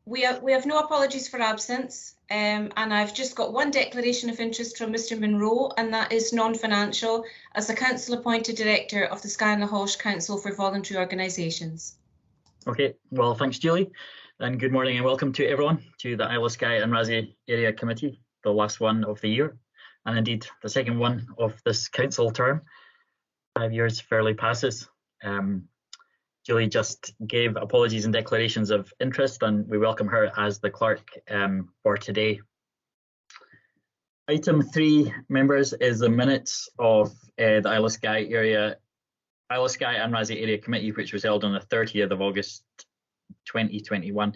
We have no apologies for absence, and I've just got one declaration of interest from Mr. Munro, and that is non-financial, as the Council appointed Director of the Skye and Raasay Council for Voluntary Organisations. Okay, well, thanks, Julie, and good morning and welcome to everyone to the Isle of Skye and Raasay Area Committee, the last one of the year, and indeed the second one of this council term. 5 years fairly passes. Julie just gave apologies and declarations of interest, and we welcome her as the clerk for today. Item 3, members, is the minutes of the Isle of Skye and Raasay Area Committee, which was held on the 30th of August 2021,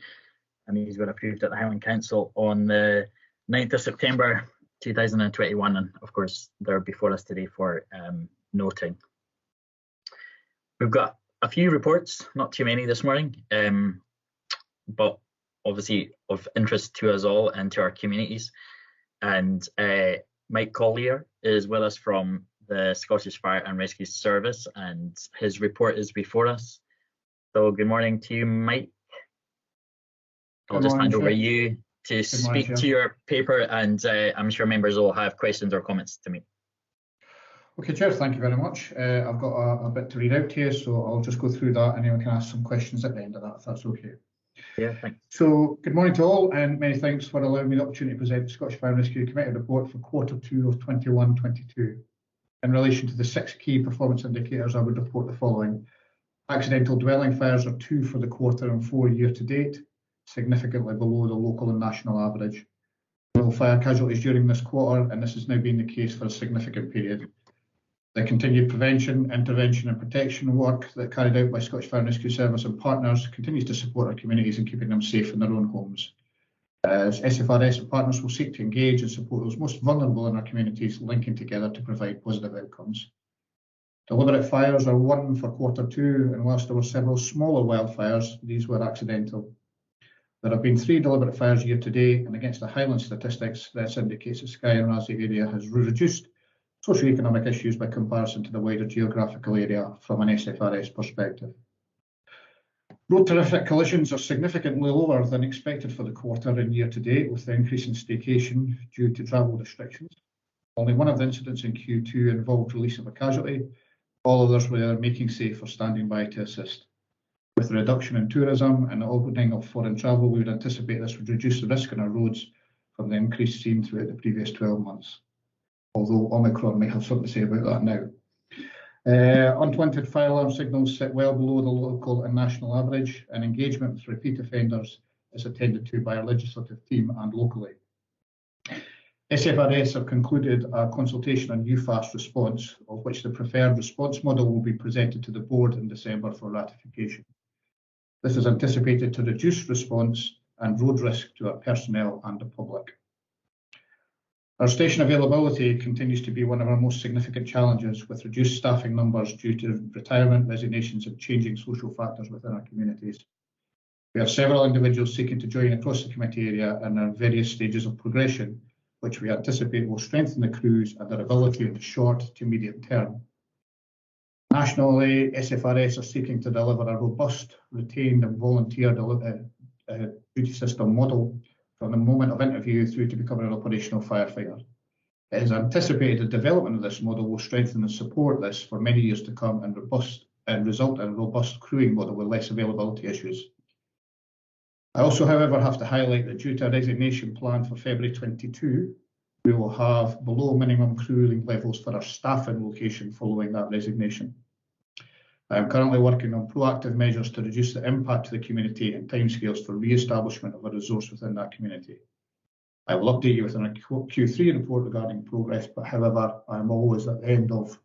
and these were approved at the Highland Council on the 9th of September 2021, and of course they're before us today for noting. We've got a few reports, not too many this morning, but obviously of interest to us all and to our communities. And Mike Collier is with us from the Scottish Fire and Rescue Service, and his report is before us. So good morning to you, Mike. I'll just hand over you to speak to your paper, and I'm sure members will have questions or comments to make. Okay, Chair, thank you very much. I've got a bit to read out here, so I'll just go through that and then we can ask some questions at the end of that, if that's okay. Yeah, thanks. So, good morning to all, and many thanks for allowing me the opportunity to present the Scottish Fire and Rescue Committee report for Q2 of 21-22. In relation to the 6 key performance indicators, I would report the following. Accidental dwelling fires are 2 for the quarter and 4 year to date, significantly below the local and national average. No fire casualties during this quarter, and this has now been the case for a significant period. The continued prevention, intervention and protection work that carried out by Scottish Fire and Rescue Service and partners continues to support our communities in keeping them safe in their own homes. As SFRS and partners will seek to engage and support those most vulnerable in our communities, linking together to provide positive outcomes. Deliberate fires are 1 for Q2, and whilst there were several smaller wildfires, these were accidental. There have been 3 deliberate fires year to date, and against the Highlands statistics, this indicates the Skye and Raasay area has reduced socioeconomic issues by comparison to the wider geographical area from an SFRS perspective. Road terrific collisions are significantly lower than expected for the quarter and year to date, with the increase in staycation due to travel restrictions. Only one of the incidents in Q2 involved release of a casualty. All others were making safe or standing by to assist. With the reduction in tourism and the opening of foreign travel, we would anticipate this would reduce the risk on our roads from the increase seen throughout the previous 12 months. Although Omicron may have something to say about that now. Unwanted fire alarm signals sit well below the local and national average, and engagement with repeat offenders is attended to by our legislative team and locally. SFRS have concluded a consultation on new fast response, of which the preferred response model will be presented to the board in December for ratification. This is anticipated to reduce response and road risk to our personnel and the public. Our station availability continues to be one of our most significant challenges, with reduced staffing numbers due to retirement, resignations and changing social factors within our communities. We have several individuals seeking to join across the committee area and are in various stages of progression, which we anticipate will strengthen the crews and their ability in the short to medium term. Nationally, SFRS are seeking to deliver a robust, retained and volunteer duty system model from the moment of interview through to becoming an operational firefighter. It is anticipated the development of this model will strengthen and support this for many years to come and result in a robust crewing model with less availability issues. I also, however, have to highlight that due to a resignation plan for February 22, we will have below minimum crewing levels for our staffing location following that resignation. I am currently working on proactive measures to reduce the impact to the community and timescales for re-establishment of a resource within that community. I will update you with a Q3 report regarding progress, but however, I am always at the end of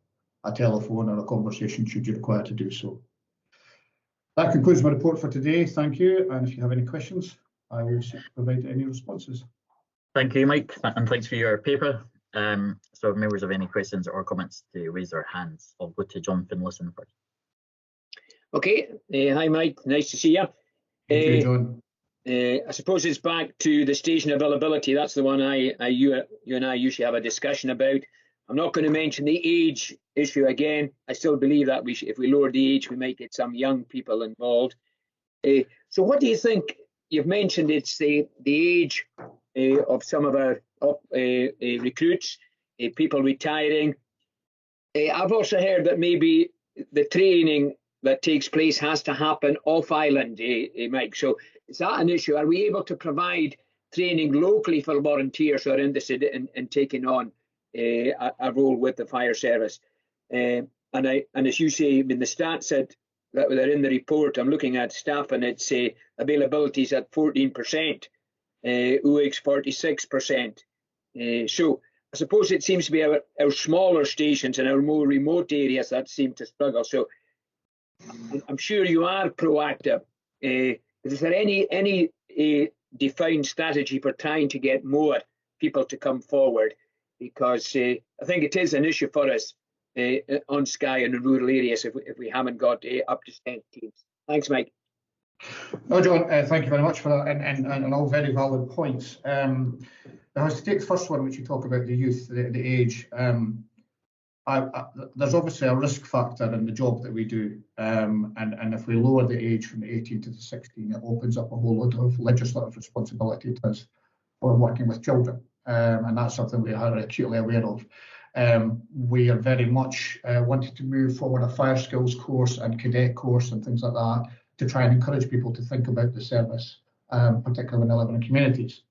a telephone or a conversation should you require to do so. That concludes my report for today. Thank you. And if you have any questions, I will provide any responses. Thank you, Mike, and thanks for your paper. So if members have any questions or comments to raise their hands, I'll go to John Finlayson first. Okay, hi Mike, nice to see you. Thank you, John. I suppose it's back to the station availability. That's the one you and I usually have a discussion about. I'm not going to mention the age issue again. I still believe that if we lower the age, we might get some young people involved. So what do you think you've mentioned it's the age of some of our recruits, people retiring. I've also heard that maybe the training that takes place has to happen off island, Mike. So is that an issue? Are we able to provide training locally for volunteers who are interested in taking on a role with the fire service? And as you say, I mean, the stats said that they're in the report. I'm looking at staff, and it's availability is at 14%, UX 46%. So I suppose it seems to be our smaller stations and our more remote areas that seem to struggle. So I'm sure you are proactive. Is there any defined strategy for trying to get more people to come forward? Because I think it is an issue for us on Skye and in rural areas if we haven't got up to 10 teams. Thanks, Mike. No, John, thank you very much for that, and all very valid points. Now, to take the first one, which you talk about the youth, the age, there's obviously a risk factor in the job that we do, and if we lower the age from the 18 to the 16, it opens up a whole lot of legislative responsibility to us for working with children, and that's something we are acutely aware of. We are very much wanting to move forward a fire skills course and cadet course and things like that to try and encourage people to think about the service, particularly when they live in communities.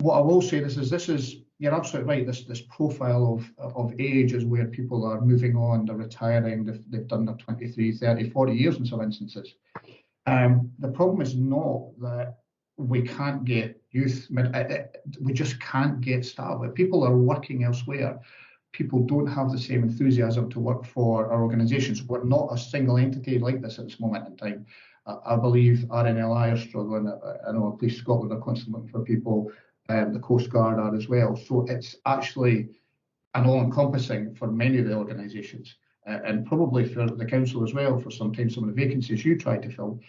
What I will say this is you're absolutely right. This profile of age is where people are moving on, they're retiring, they've done their 23, 30, 40 years in some instances. The problem is not that we can't get youth, we just can't get staff. People are working elsewhere. People don't have the same enthusiasm to work for our organisations. We're not a single entity like this at this moment in time. I believe RNLI are struggling. I know Police Scotland are constantly looking for people. The Coast Guard are as well. So it's actually an all-encompassing for many of the organisations, and probably for the council as well, for sometimes some of the vacancies you try to fill.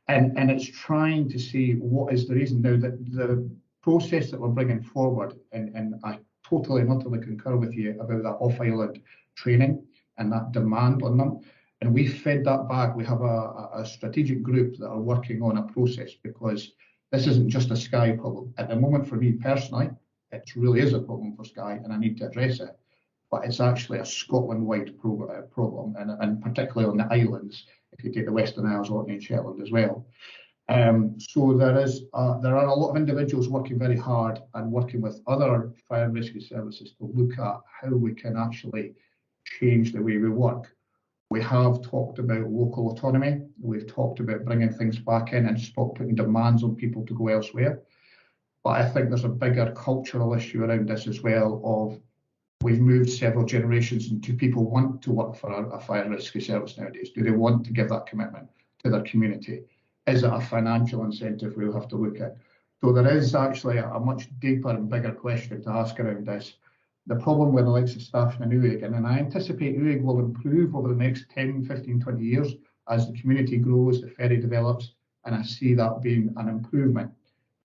And it's trying to see what is the reason. Now, that the process that we're bringing forward, and I totally and utterly concur with you about that off-island training and that demand on them. And we fed that back. We have a strategic group that are working on a process, because this isn't just a Skye problem. At the moment, for me personally, it really is a problem for Skye, and I need to address it. But it's actually a Scotland-wide problem, and particularly on the islands, if you take the Western Isles, Orkney and Shetland as well. So there are a lot of individuals working very hard and working with other fire and rescue services to look at how we can actually change the way we work. We have talked about local autonomy. We've talked about bringing things back in and stop putting demands on people to go elsewhere. But I think there's a bigger cultural issue around this as well of we've moved several generations, and do people want to work for a fire and rescue service nowadays? Do they want to give that commitment to their community? Is it a financial incentive we'll have to look at? So there is actually a much deeper and bigger question to ask around this. The problem with the likes of staff in UIG, and I anticipate UIG will improve over the next 10, 15, 20 years as the community grows, the ferry develops, and I see that being an improvement.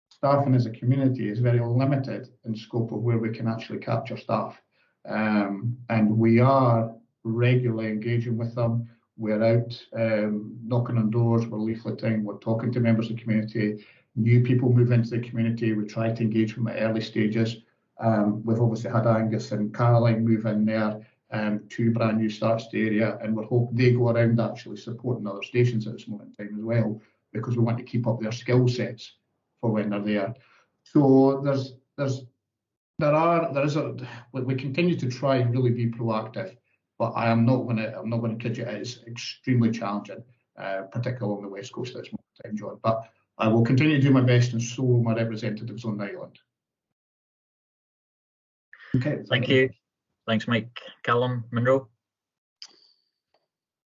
Staffing as a community is very limited in scope of where we can actually capture staff. And we are regularly engaging with them. We're out knocking on doors, we're leafleting, we're talking to members of the community. New people move into the community, we try to engage from the early stages. We've obviously had Angus and Caroline move in there, 2 brand new starts to the area, and we're hoping they go around actually supporting other stations at this moment in time as well, because we want to keep up their skill sets for when they're there. So we continue to try and really be proactive, but I'm not going to kid you, it is extremely challenging, particularly on the west coast at this moment in time, John. But I will continue to do my best, and so will my representatives on the island. Okay. Thank you. Thanks, Mike. Callum Munro.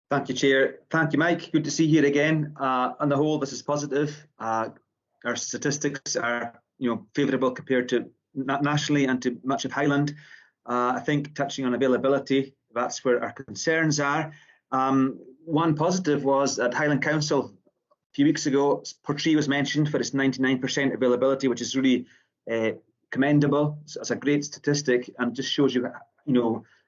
Thank you, Chair. Thank you, Mike. Good to see you here again. On the whole, this is positive. Our statistics are, favourable compared to nationally and to much of Highland. I think touching on availability, that's where our concerns are. One positive was that Highland Council a few weeks ago, Portree was mentioned for its 99% availability, which is really commendable. It's a great statistic and just shows you,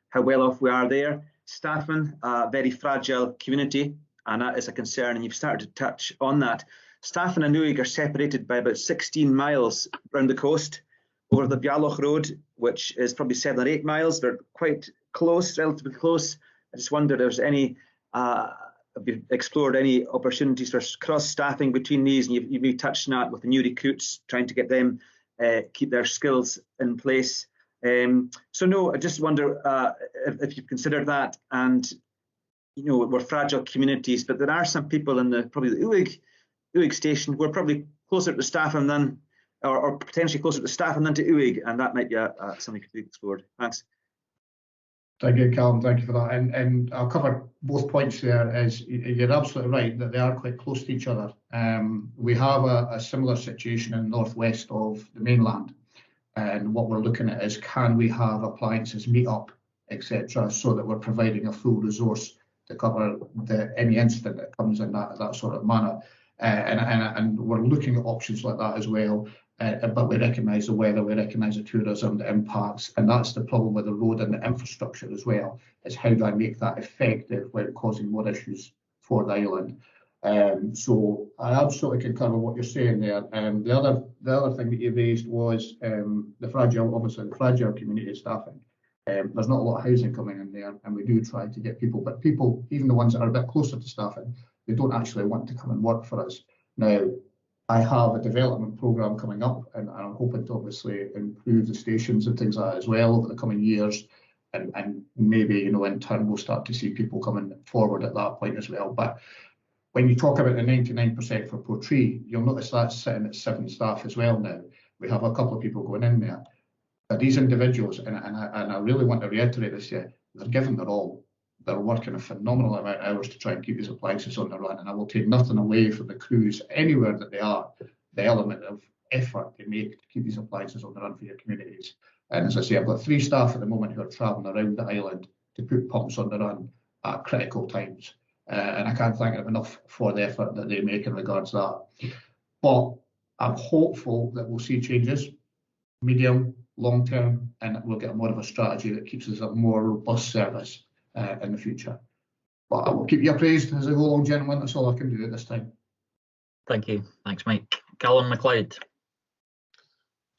how well off we are there. Staffing, a very fragile community, and that is a concern, and you've started to touch on that. Staffin and Uig are separated by about 16 miles around the coast over the Bialoch Road, which is probably 7 or 8 miles. They're quite close, relatively close. I just wonder if there's any, have you explored any opportunities for cross-staffing between these? And you've been touching on that with the new recruits, trying to get them keep their skills in place. So no, I just wonder if you've considered that. And you know, we're fragile communities, but there are some people in probably the Uig station who are probably closer to Staffin than, or potentially closer to Staffin than to Uig, and that might be something to be explored. Thanks. Thank you, Callum. Thank you for that. And I'll cover both points there. As you're absolutely right that they are quite close to each other. We have a similar situation in the northwest of the mainland, and what we're looking at is, can we have appliances meet up, etc., so that we're providing a full resource to cover any incident that comes in that sort of manner. And we're looking at options like that as well. But we recognise the weather, we recognise the tourism, the impacts, and that's the problem with the road and the infrastructure as well, is how do I make that effective without causing more issues for the island. So I absolutely concur with what you're saying there. The other thing that you raised was the fragile community staffing. There's not a lot of housing coming in there, and we do try to get people, but people, even the ones that are a bit closer to staffing, they don't actually want to come and work for us. Now, I have a development programme coming up, and I'm hoping to obviously improve the stations and things like that as well over the coming years, and maybe, you know, in turn we'll start to see people coming forward at that point as well. But when you talk about the 99% for Portree, you'll notice that's sitting at 7 staff as well now. We have a couple of people going in there. But these individuals, and I really want to reiterate this here, they're giving their all. They're working a phenomenal amount of hours to try and keep these appliances on the run, and I will take nothing away from the crews anywhere that they are, the element of effort they make to keep these appliances on the run for your communities. And as I say, I've got 3 staff at the moment who are travelling around the island to put pumps on the run at critical times. And I can't thank them enough for the effort that they make in regards to that. But I'm hopeful that we'll see changes, medium, long term, and we'll get more of a strategy that keeps us a more robust service in the future. But I will keep you appraised as I go along, gentlemen. That's all I can do at this time. Thank you. Thanks, Mike. Callum MacLeod.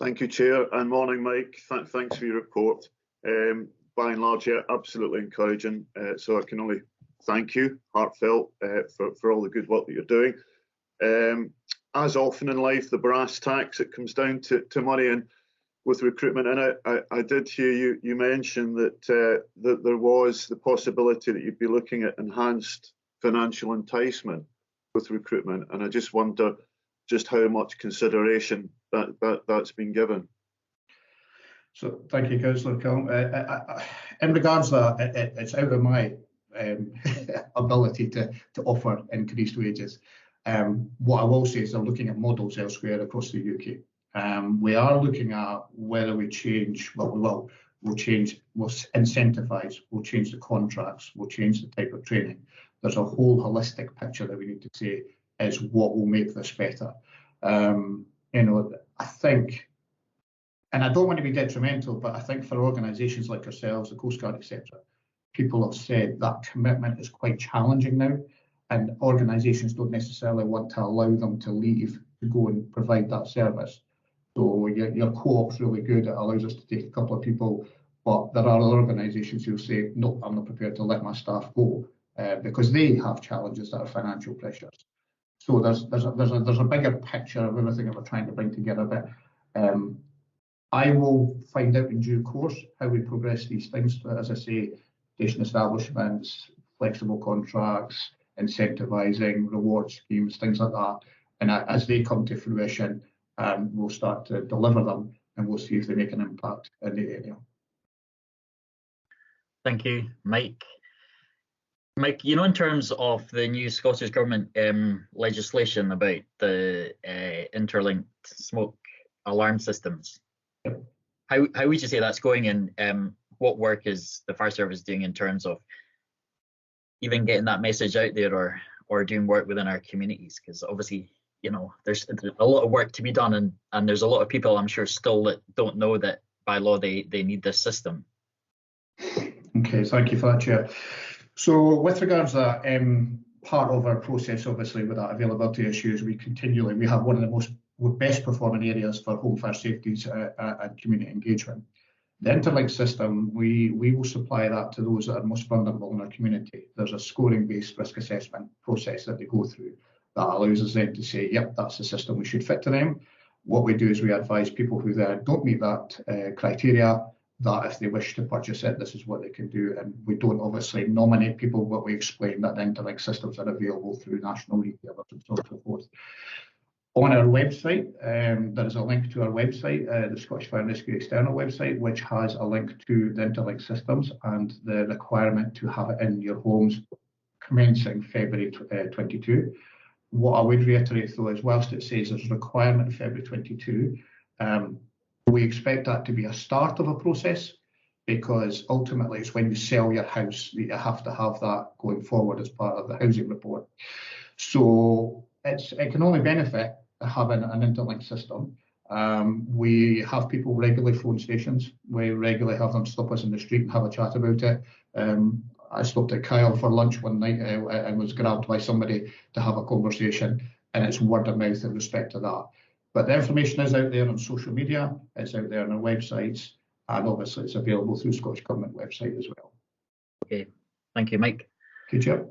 Thank you, Chair, and morning, Mike. Thanks for your report. By and large, yeah, absolutely encouraging. So I can only thank you, heartfelt, for all the good work that you're doing. As often in life, the brass tacks, it comes down to money and with recruitment. And I did hear you mention that that there was the possibility that you'd be looking at enhanced financial enticement with recruitment, and I just wonder just how much consideration that's been given. So thank you, Councillor Callum. In regards to that, it's out of my ability to offer increased wages. What I will say is they're looking at models elsewhere across the UK. We are looking at whether we change, well, we'll incentivise, we'll change the contracts, we'll change the type of training. There's a whole holistic picture that we need to say is what will make this better. You know, I think, and I don't want to be detrimental, but I think for organisations like ourselves, the Coast Guard, etc., people have said that commitment is quite challenging now, and organisations don't necessarily want to allow them to leave to go and provide that service. So your co-op's really good. It allows us to take a couple of people, but there are other organisations who say, no, I'm not prepared to let my staff go because they have challenges that are financial pressures. So there's a bigger picture of everything that we're trying to bring together. But I will find out in due course how we progress these things. But as I say, station establishments, flexible contracts, incentivising, reward schemes, things like that. And as they come to fruition, we'll start to deliver them, and we'll see if they make an impact in the area. Thank you, Mike. Mike, you know, in terms of the new Scottish Government legislation about the interlinked smoke alarm systems, yep. How would you say that's going, and what work is the fire service doing in terms of even getting that message out there, or doing work within our communities? Because obviously, you know, there's a lot of work to be done, and there's a lot of people, I'm sure, still that don't know that by law they need this system. Okay, thank you for that, Chair. So with regards to that, part of our process, obviously, with that availability issue is we have one of the best performing areas for home fire safeties and community engagement. The interlink system, we will supply that to those that are most vulnerable in our community. There's a scoring-based risk assessment process that they go through that allows us then to say, yep, that's the system we should fit to them. What we do is we advise people who don't meet that criteria that if they wish to purchase it, this is what they can do. And we don't obviously nominate people, but we explain that the interlink systems are available through national retailers and so forth. On our website, there is a link to our website, the Scottish Fire and Rescue external website, which has a link to the interlink systems and the requirement to have it in your homes commencing February 22. What I would reiterate, though, is whilst it says there's a requirement in February 22, we expect that to be a start of a process, because ultimately it's when you sell your house that you have to have that going forward as part of the housing report. So it can only benefit having an interlinked system. We have people regularly phone stations. We regularly have them stop us in the street and have a chat about it. I stopped at Kyle for lunch one night and was grabbed by somebody to have a conversation, and it's word of mouth in respect to that. But the information is out there on social media, it's out there on our websites, and obviously it's available through Scottish Government website as well. Okay, thank you, Mike. Good job.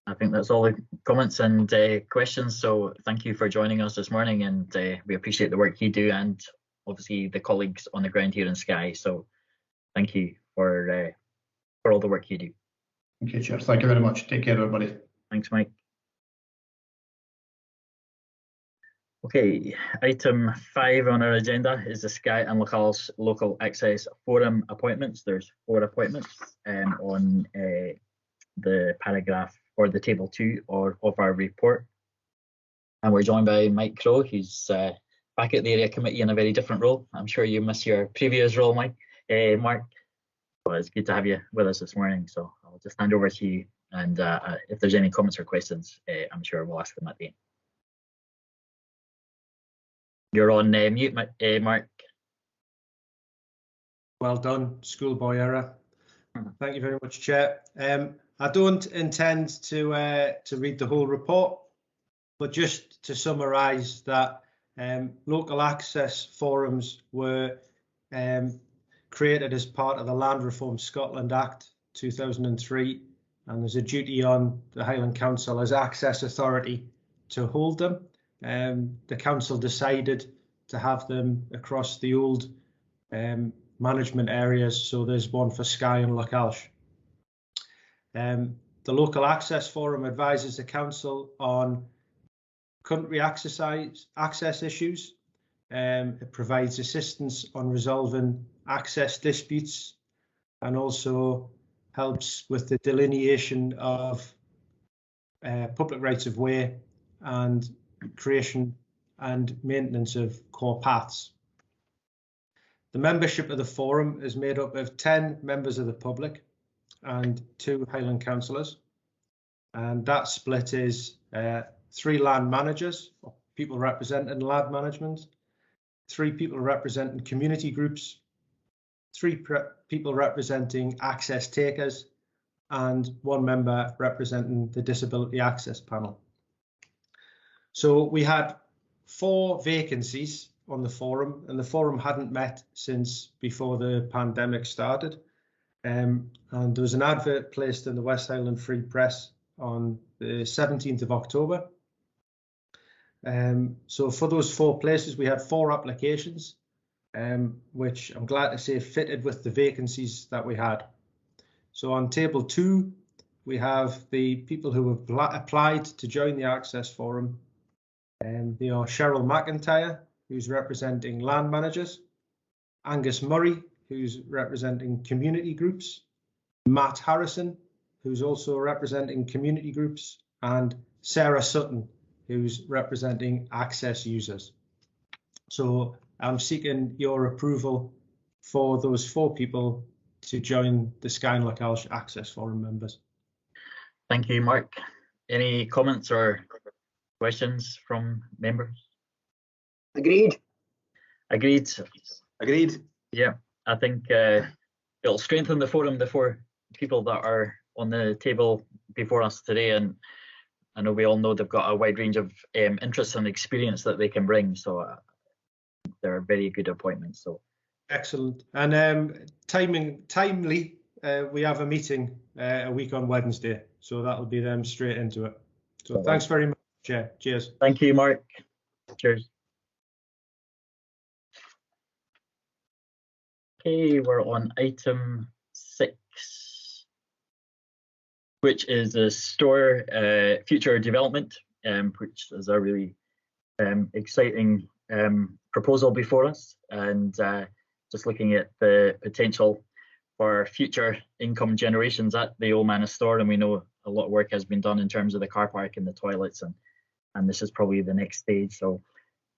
I think that's all the comments and questions. So thank you for joining us this morning, and we appreciate the work you do and obviously the colleagues on the ground here in Skye. So thank you for all the work you do. Okay, Chair. Thank you very much. Take care, everybody. Thanks, Mike. Okay, item 5 on our agenda is the Skye and Localsh Local Access Forum appointments. There's 4 appointments on the paragraph or the table 2 of our report. And we're joined by Mike Crowe, who's back at the area committee in a very different role. I'm sure you miss your previous role, Mark. Well, it's good to have you with us this morning. So I'll just hand over to you. And if there's any comments or questions, I'm sure we'll ask them at the end. You're on mute, Mark. Well done, schoolboy error. Thank you very much, Chair. I don't intend to read the whole report, but just to summarise that local access forums were created as part of the Land Reform Scotland Act 2003, and there's a duty on the Highland Council as access authority to hold them. The council decided to have them across the old management areas, so there's one for Skye and Localsh. The Local Access Forum advises the council on country access issues. It provides assistance on resolving access disputes and also helps with the delineation of public rights of way and creation and maintenance of core paths. The membership of the forum is made up of 10 members of the public and 2 Highland councillors, and that split is 3 land managers, or people representing land management, 3 people representing community groups, 3 people representing access takers, and 1 member representing the Disability Access Panel. So we had 4 vacancies on the forum, and the forum hadn't met since before the pandemic started. And there was an advert placed in the West Highland Free Press on the 17th of October. So for those 4 places, we had 4 applications, which I'm glad to say fitted with the vacancies that we had. So on table 2, we have the people who have applied to join the Access Forum. They are Cheryl McIntyre, who's representing land managers, Angus Murray, who's representing community groups, Matt Harrison, who's also representing community groups, and Sarah Sutton, who's representing access users. So I'm seeking your approval for those 4 people to join the Skye and Localsh Access Forum members. Thank you, Mark. Any comments or questions from members? Agreed. Agreed. Agreed. Yeah, I think it'll strengthen the forum, the 4 people that are on the table before us today, and I know we all know they've got a wide range of interests and experience that they can bring. So they're very good appointments. So excellent. And timely, we have a meeting a week on Wednesday, so that'll be them straight into it. So thanks very much, Chair. Cheers. Thank you, Mark. Cheers. Okay, we're on item 6, which is the store future development, which is a really exciting proposal before us, and just looking at the potential for future income generations at the Old Manor store. And we know a lot of work has been done in terms of the car park and the toilets, and this is probably the next stage. So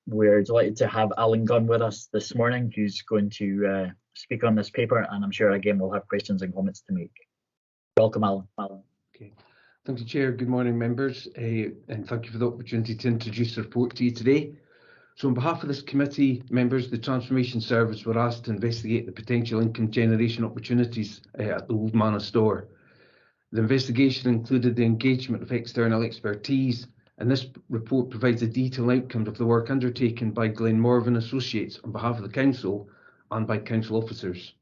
we're delighted to have Alan Gunn with us this morning, who's going to speak on this paper, and I'm sure again we'll have questions and comments to make. Welcome, Alan. Okay, thank you, Chair. Good morning, members, and thank you for the opportunity to introduce the report to you today. So on behalf of this committee, members, the Transformation Service were asked to investigate the potential income generation opportunities at the Old Manor store. The investigation included the engagement of external expertise, and this report provides a detailed outcome of the work undertaken by Glenmorvan Associates on behalf of the Council and by Council officers.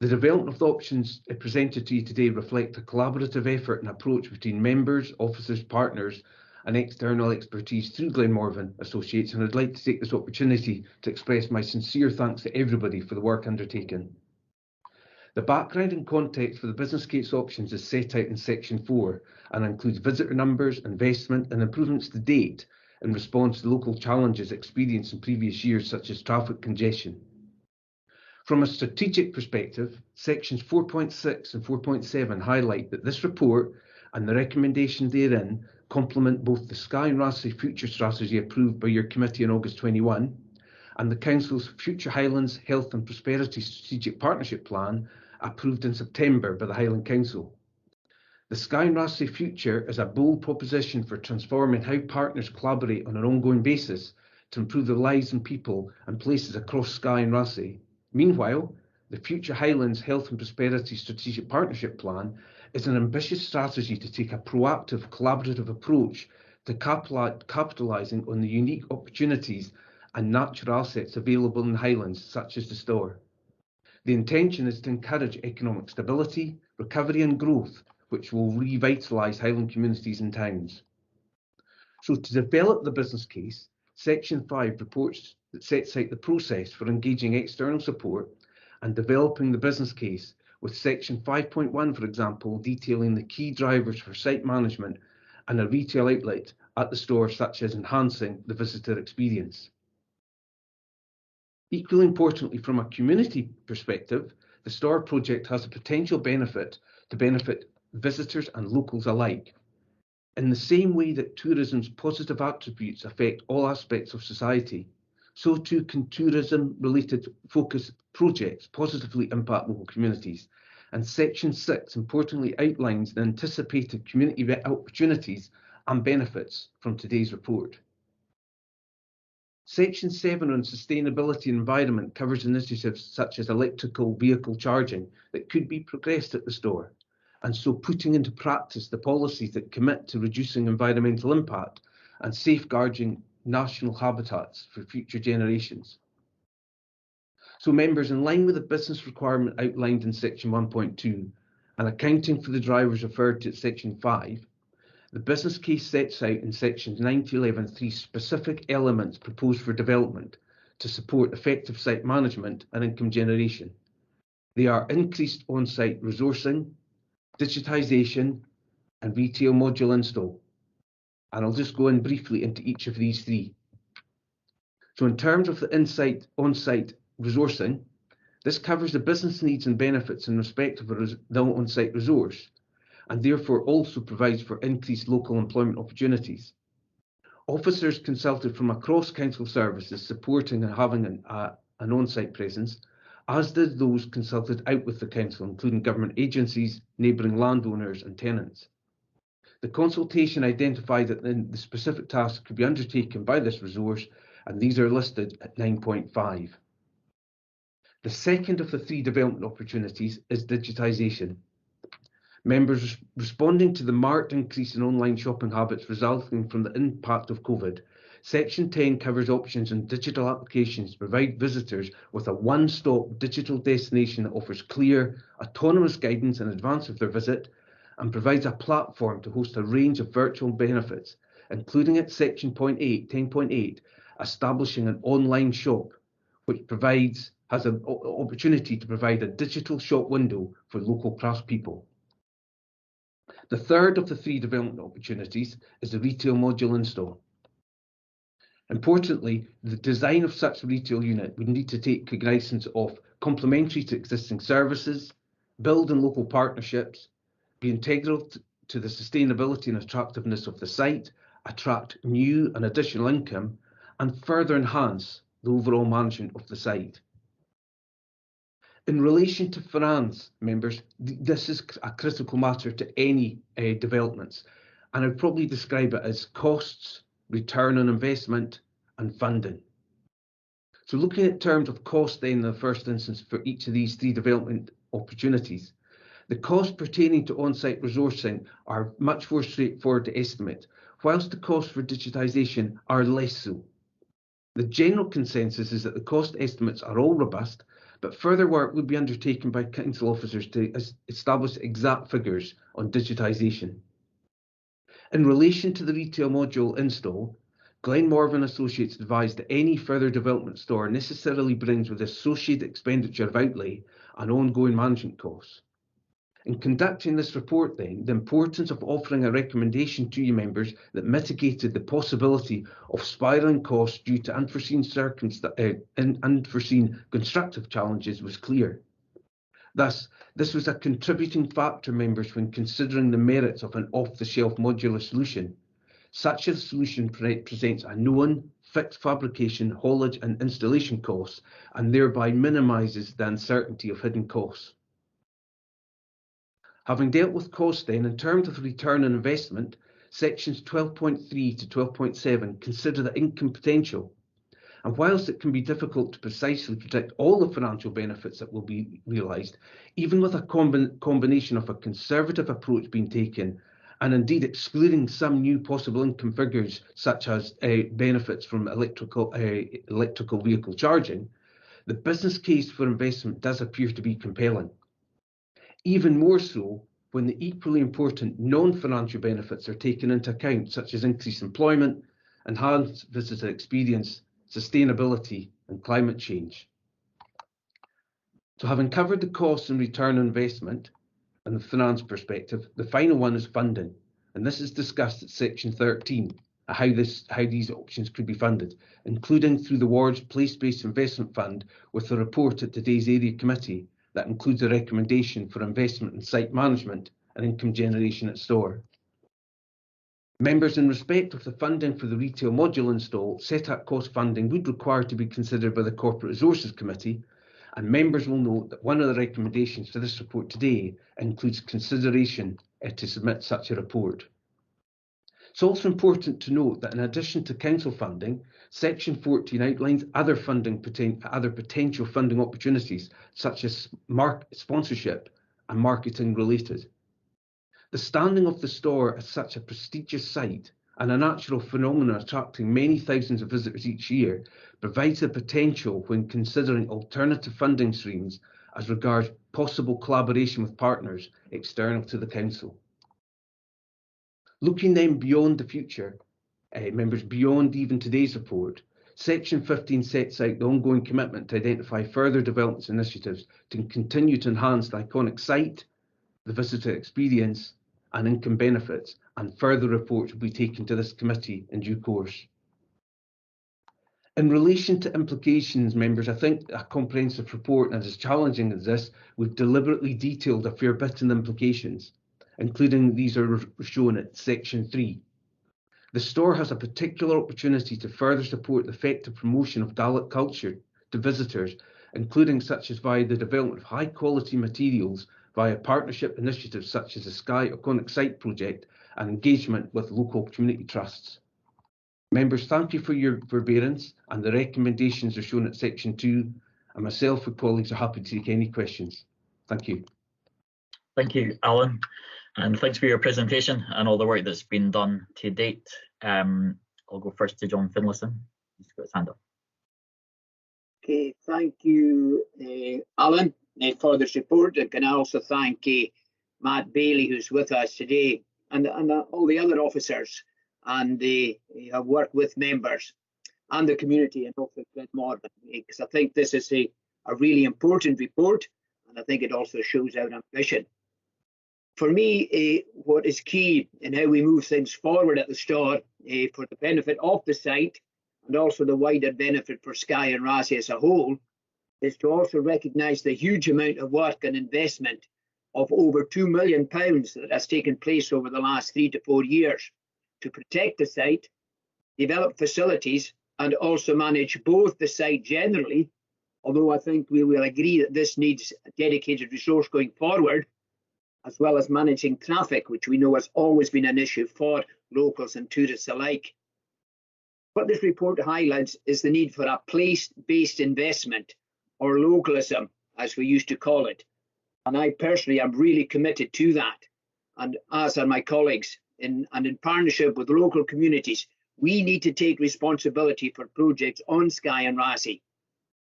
The development of the options presented to you today reflect a collaborative effort and approach between members, officers, partners and external expertise through Glenmorvan Associates, and I'd like to take this opportunity to express my sincere thanks to everybody for the work undertaken. The background and context for the business case options is set out in section 4 and includes visitor numbers, investment and improvements to date in response to local challenges experienced in previous years, such as traffic congestion. From a strategic perspective, sections 4.6 and 4.7 highlight that this report and the recommendation therein complement both the Skye and Raasay future strategy approved by your committee in August 21 and the Council's Future Highlands Health and Prosperity Strategic Partnership Plan approved in September by the Highland Council. The Skye and Raasay Future is a bold proposition for transforming how partners collaborate on an ongoing basis to improve the lives and people and places across Skye and Raasay. Meanwhile, the Future Highlands Health and Prosperity Strategic Partnership Plan is an ambitious strategy to take a proactive, collaborative approach to capitalising on the unique opportunities and natural assets available in the Highlands, such as the store. The intention is to encourage economic stability, recovery and growth, which will revitalise Highland communities and towns. So to develop the business case, Section 5 reports that sets out the process for engaging external support and developing the business case, with Section 5.1, for example, detailing the key drivers for site management and a retail outlet at the store, such as enhancing the visitor experience. Equally importantly, from a community perspective, the store project has a potential benefit to benefit visitors and locals alike. In the same way that tourism's positive attributes affect all aspects of society, so too can tourism-related focus projects positively impact local communities. And Section 6 importantly outlines the anticipated community opportunities and benefits from today's report. Section 7 on sustainability and environment covers initiatives such as electrical vehicle charging that could be progressed at the store, and so putting into practice the policies that commit to reducing environmental impact and safeguarding national habitats for future generations. So members, in line with the business requirement outlined in Section 1.2 and accounting for the drivers referred to at Section 5, the business case sets out in Sections 9 to 11 3 specific elements proposed for development to support effective site management and income generation. They are increased on-site resourcing, digitisation and retail module install. And I'll just go in briefly into each of these three. So in terms of the on-site resourcing, this covers the business needs and benefits in respect of the on-site resource, and therefore also provides for increased local employment opportunities. Officers consulted from across council services supporting and having an on-site presence, as did those consulted out with the council, including government agencies, neighbouring landowners and tenants. The consultation identified that the specific tasks could be undertaken by this resource, and these are listed at 9.5. The second of the three development opportunities is digitisation. Members responding to the marked increase in online shopping habits resulting from the impact of COVID, Section 10 covers options and digital applications to provide visitors with a one-stop digital destination that offers clear, autonomous guidance in advance of their visit and provides a platform to host a range of virtual benefits, including at Section 10.8, establishing an online shop, which has an opportunity to provide a digital shop window for local craftspeople. The third of the three development opportunities is the retail module install. Importantly, the design of such a retail unit would need to take cognizance of complementary to existing services, build in local partnerships, be integral to the sustainability and attractiveness of the site, attract new and additional income, and further enhance the overall management of the site. In relation to finance, members, this is a critical matter to any developments, and I'd probably describe it as costs, return on investment, and funding. So looking at terms of cost then in the first instance for each of these three development opportunities, the costs pertaining to on-site resourcing are much more straightforward to estimate, whilst the costs for digitisation are less so. The general consensus is that the cost estimates are all robust, but further work would be undertaken by council officers to establish exact figures on digitisation. In relation to the retail module install, Glenmorvan Associates advised that any further development store necessarily brings with associated expenditure of outlay and ongoing management costs. In conducting this report then, the importance of offering a recommendation to you members that mitigated the possibility of spiralling costs due to unforeseen constructive challenges was clear. Thus, this was a contributing factor, members, when considering the merits of an off-the-shelf modular solution. Such a solution presents a known fixed fabrication, haulage and installation costs and thereby minimises the uncertainty of hidden costs. Having dealt with costs then, in terms of return on investment, sections 12.3 to 12.7 consider the income potential. And whilst it can be difficult to precisely predict all the financial benefits that will be realised, even with a combination of a conservative approach being taken and indeed excluding some new possible income figures such as benefits from electrical vehicle charging, the business case for investment does appear to be compelling. Even more so when the equally important non-financial benefits are taken into account, such as increased employment, enhanced visitor experience, sustainability and climate change. So having covered the costs and return on investment and the finance perspective, the final one is funding, and this is discussed at section 13, how these options could be funded, including through the Ward's Place-Based Investment Fund, with the report at today's area committee that includes a recommendation for investment in site management and income generation at store. Members, in respect of the funding for the retail module install, set-up cost funding would require to be considered by the Corporate Resources Committee, and members will note that one of the recommendations for this report today includes consideration to submit such a report. It's also important to note that in addition to council funding, Section 14 outlines other potential funding opportunities, such as sponsorship and marketing related. The standing of the store as such a prestigious site and a natural phenomenon attracting many thousands of visitors each year provides the potential when considering alternative funding streams as regards possible collaboration with partners external to the council. Looking then beyond the future, members, beyond even today's report, Section 15 sets out the ongoing commitment to identify further development initiatives to continue to enhance the iconic site, the visitor experience and income benefits, and further reports will be taken to this committee in due course. In relation to implications, members, I think a comprehensive report, and as challenging as this, we've deliberately detailed a fair bit in the implications, including these are shown at section 3. The store has a particular opportunity to further support the effective promotion of Gaelic culture to visitors, including such as via the development of high quality materials via partnership initiatives such as the Skye Iconic Site project and engagement with local community trusts. Members, thank you for your forbearance, and the recommendations are shown at section 2, and myself and colleagues are happy to take any questions. Thank you. Thank you, Alan. And thanks for your presentation and all the work that's been done to date. I'll go first to John Finlayson. He's got his hand up. Okay, thank you, Alan, for this report. And can I also thank Matt Bailey, who's with us today, and all the other officers and have worked with members and the community, and also Glen Morgan, because I think this is a really important report, and I think it also shows our ambition. For me, what is key in how we move things forward at the Store for the benefit of the site and also the wider benefit for Skye and Raasay as a whole is to also recognise the huge amount of work and investment of over £2 million that has taken place over the last 3 to 4 years to protect the site, develop facilities, and also manage both the site generally, although I think we will agree that this needs a dedicated resource going forward, as well as managing traffic, which we know has always been an issue for locals and tourists alike. What this report highlights is the need for a place-based investment, or localism, as we used to call it. And I personally am really committed to that. And as are my colleagues, in partnership with local communities, we need to take responsibility for projects on Skye and Raasay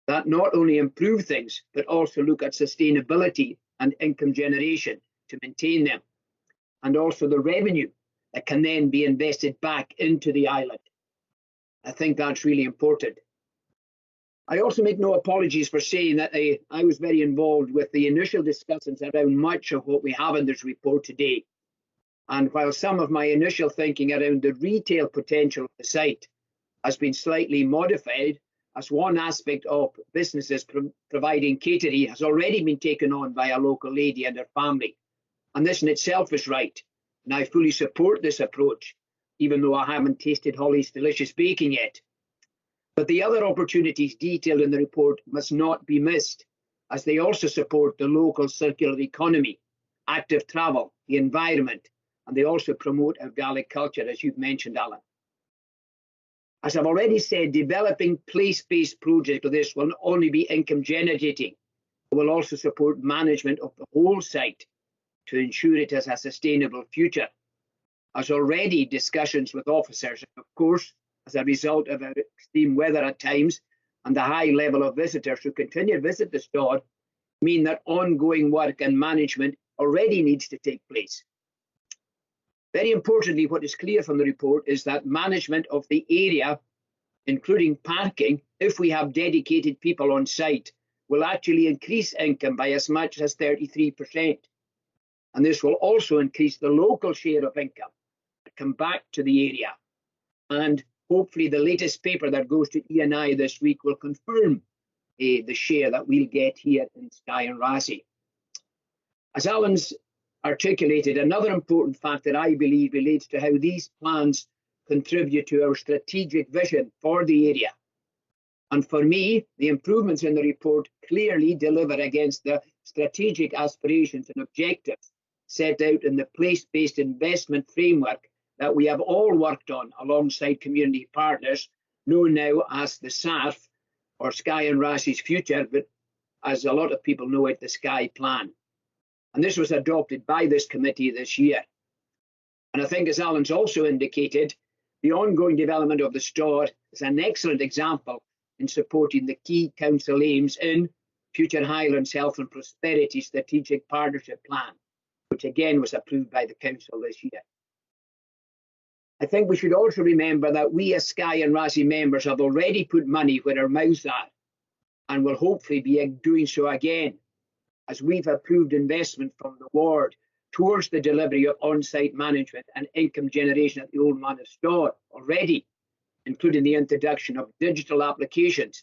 that not only improve things, but also look at sustainability and income generation to maintain them, and also the revenue that can then be invested back into the island. I think that's really important. I also make no apologies for saying that I was very involved with the initial discussions around much of what we have in this report today. And while some of my initial thinking around the retail potential of the site has been slightly modified, as one aspect of businesses providing catering has already been taken on by a local lady and her family. And this in itself is right. And I fully support this approach, even though I haven't tasted Holly's delicious baking yet. But the other opportunities detailed in the report must not be missed, as they also support the local circular economy, active travel, the environment, and they also promote our Gaelic culture, as you've mentioned, Alan. As I've already said, developing place-based projects of this will not only be income generating, it will also support management of the whole site to ensure it has a sustainable future. As already discussions with officers, of course, as a result of our extreme weather at times and the high level of visitors who continue to visit the store, mean that ongoing work and management already needs to take place. Very importantly, what is clear from the report is that management of the area, including parking, if we have dedicated people on site, will actually increase income by as much as 33%. And this will also increase the local share of income that come back to the area. And hopefully the latest paper that goes to E&I this week will confirm the share that we'll get here in Skye and Raasay. As Alan's articulated, another important factor I believe relates to how these plans contribute to our strategic vision for the area. And for me, the improvements in the report clearly deliver against the strategic aspirations and objectives set out in the place-based investment framework that we have all worked on alongside community partners, known now as the SARF, or Skye and Raasay's Future, but as a lot of people know it, the Skye Plan. And this was adopted by this committee this year. And I think, as Alan's also indicated, the ongoing development of the store is an excellent example in supporting the key council aims in Future Highlands Health and Prosperity Strategic Partnership Plan, which again was approved by the council this year. I think we should also remember that we as Skye and Raasay members have already put money where our mouths are and will hopefully be doing so again, as we've approved investment from the ward towards the delivery of on-site management and income generation at the Old Manor store already, including the introduction of digital applications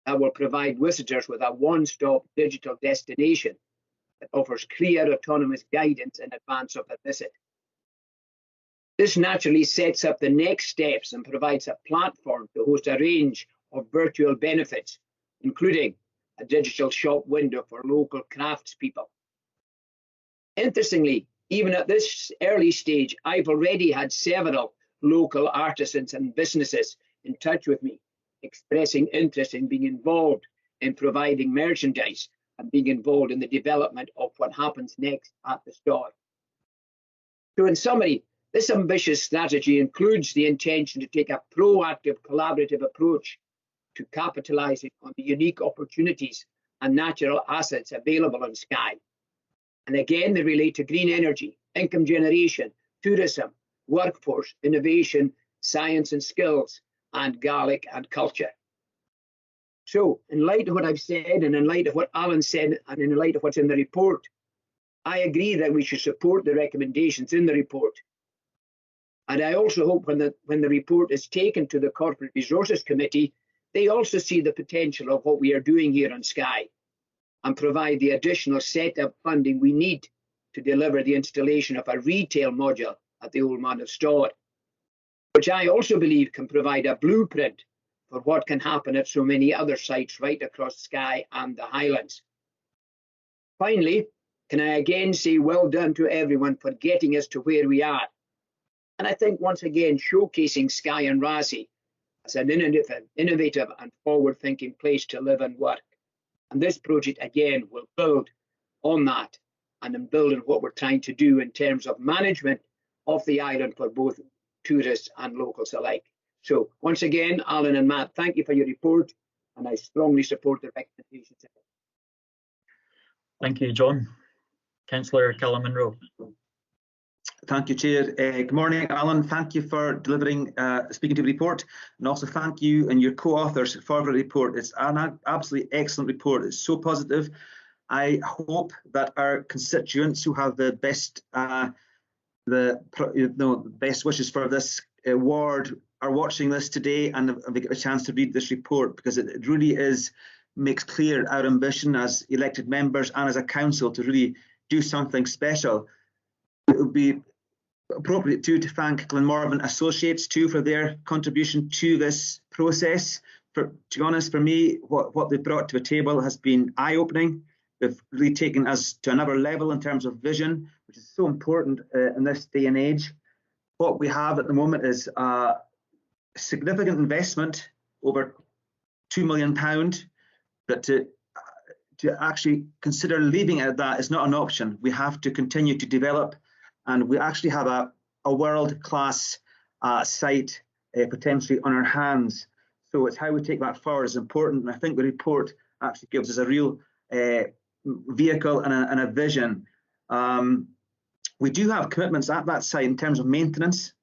that will provide visitors with a one-stop digital destination that offers clear autonomous guidance in advance of the visit. This naturally sets up the next steps and provides a platform to host a range of virtual benefits, including a digital shop window for local craftspeople. Interestingly, even at this early stage, I've already had several local artisans and businesses in touch with me, expressing interest in being involved in providing merchandise and being involved in the development of what happens next at the store. So in summary, this ambitious strategy includes the intention to take a proactive, collaborative approach to capitalising on the unique opportunities and natural assets available on Skye. And again, they relate to green energy, income generation, tourism, workforce, innovation, science and skills, and Gaelic and culture. So, in light of what I've said, and in light of what Alan said, and in light of what's in the report, I agree that we should support the recommendations in the report. And I also hope when the report is taken to the Corporate Resources Committee, they also see the potential of what we are doing here on Skye and provide the additional set-up funding we need to deliver the installation of a retail module at the Old Man of Stord, which I also believe can provide a blueprint for what can happen at so many other sites right across Skye and the Highlands. Finally, can I again say well done to everyone for getting us to where we are. And I think once again showcasing Skye and Raasay as an innovative and forward-thinking place to live and work. And this project again will build on that and in building what we're trying to do in terms of management of the island for both tourists and locals alike. So once again, Alan and Matt, thank you for your report, and I strongly support the recommendations. Thank you, John. Councillor Callum Munro. Thank you, Chair. Good morning, Alan. Thank you for delivering, speaking to the report, and also thank you and your co-authors for the report. It's an absolutely excellent report. It's so positive. I hope that our constituents who have the best best wishes for this ward are watching this today and they get a chance to read this report, because it really makes clear our ambition as elected members and as a council to really do something special. It would be appropriate too to thank Glenmorvan Associates too for their contribution to this process. To be honest, for me, what they've brought to the table has been eye-opening. They've really taken us to another level in terms of vision, which is so important in this day and age. What we have at the moment is a significant investment, over £2 million, but to actually consider leaving it at that is not an option. We have to continue to develop, and we actually have a world-class site potentially on our hands. So it's how we take that forward is important, and I think the report actually gives us a real vehicle and a vision. We do have commitments at that site in terms of maintenance.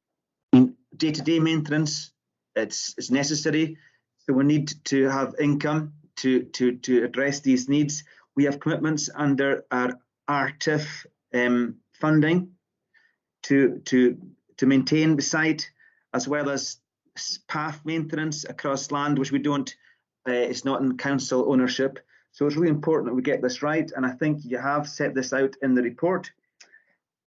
Day-to-day maintenance, it's necessary, so we need to have income to address these needs. We have commitments under our RTIF funding to maintain the site, as well as path maintenance across land, which we don't, it's not in council ownership. So it's really important that we get this right, and I think you have set this out in the report.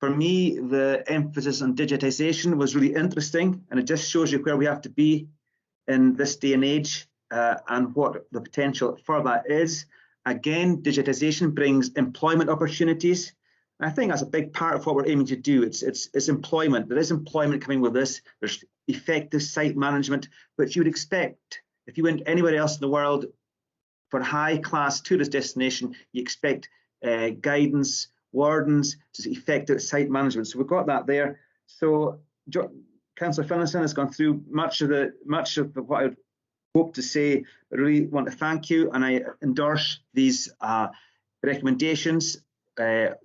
For me, the emphasis on digitisation was really interesting, and it just shows you where we have to be in this day and age and what the potential for that is. Again, digitisation brings employment opportunities. And I think that's a big part of what we're aiming to do. It's employment. There is employment coming with this. There's effective site management, which you would expect if you went anywhere else in the world for a high-class tourist destination. You expect guidance, wardens, to effective site management. So we've got that there. So Councillor Finlayson has gone through much of what I would hope to say. I really want to thank you, and I endorse these recommendations, the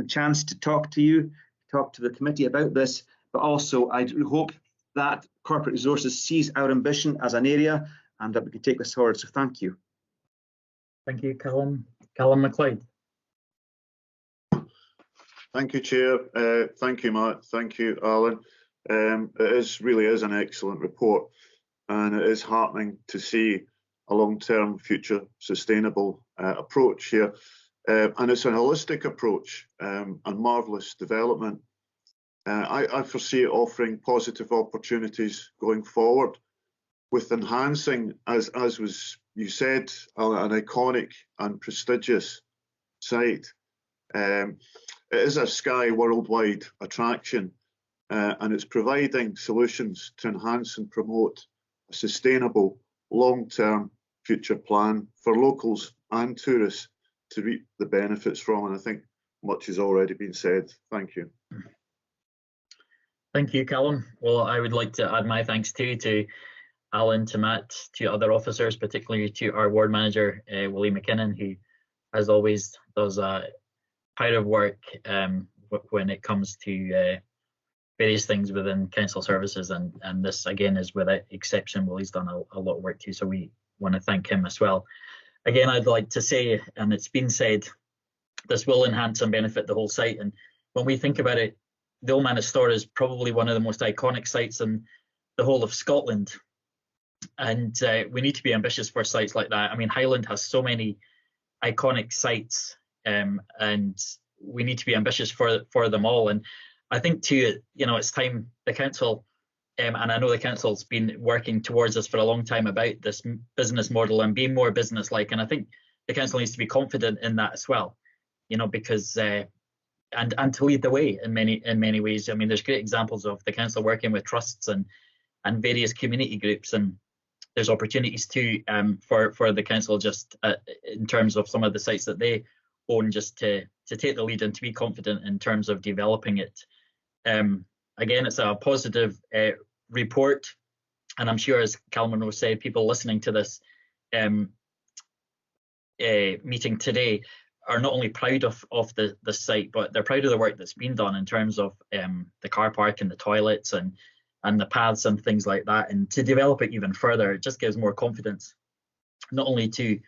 chance to talk to you, talk to the committee about this, but also I hope that Corporate Resources sees our ambition as an area and that we can take this forward. So thank you. Thank you, Callum. Callum MacLeod. Thank you, Chair. Thank you, Matt. Thank you, Alan. It really is an excellent report, and it is heartening to see a long-term future sustainable approach here. And it's a holistic approach and marvellous development. I foresee it offering positive opportunities going forward, with enhancing, as was you said, an iconic and prestigious site. It is a Skye worldwide attraction, and it's providing solutions to enhance and promote a sustainable long-term future plan for locals and tourists to reap the benefits from, and I think much has already been said. Thank you. Thank you, Callum. Well, I would like to add my thanks too to Alan, to Matt, to other officers, particularly to our ward manager, Willie McKinnon, who, as always, does a pile of work when it comes to various things within council services, and this again is without exception. Willie's done a lot of work too, so we want to thank him as well. Again, I'd like to say, and it's been said, this will enhance and benefit the whole site. And when we think about it, the Old Manor Store is probably one of the most iconic sites in the whole of Scotland. And we need to be ambitious for sites like that. I mean, Highland has so many iconic sites, and we need to be ambitious for them all. And I think too, it's time the council, and I know the council's been working towards this for a long time about this business model and being more business-like. And I think the council needs to be confident in that as well, because and to lead the way in many ways. I mean, there's great examples of the council working with trusts and various community groups, and there's opportunities too for the council just in terms of some of the sites that they own, just to take the lead and to be confident in terms of developing it. Again, it's a positive report, and I'm sure, as Calman will say, people listening to this meeting today are not only proud of the site, but they're proud of the work that's been done in terms of the car park and the toilets and the paths and things like that. And to develop it even further, it just gives more confidence, not only to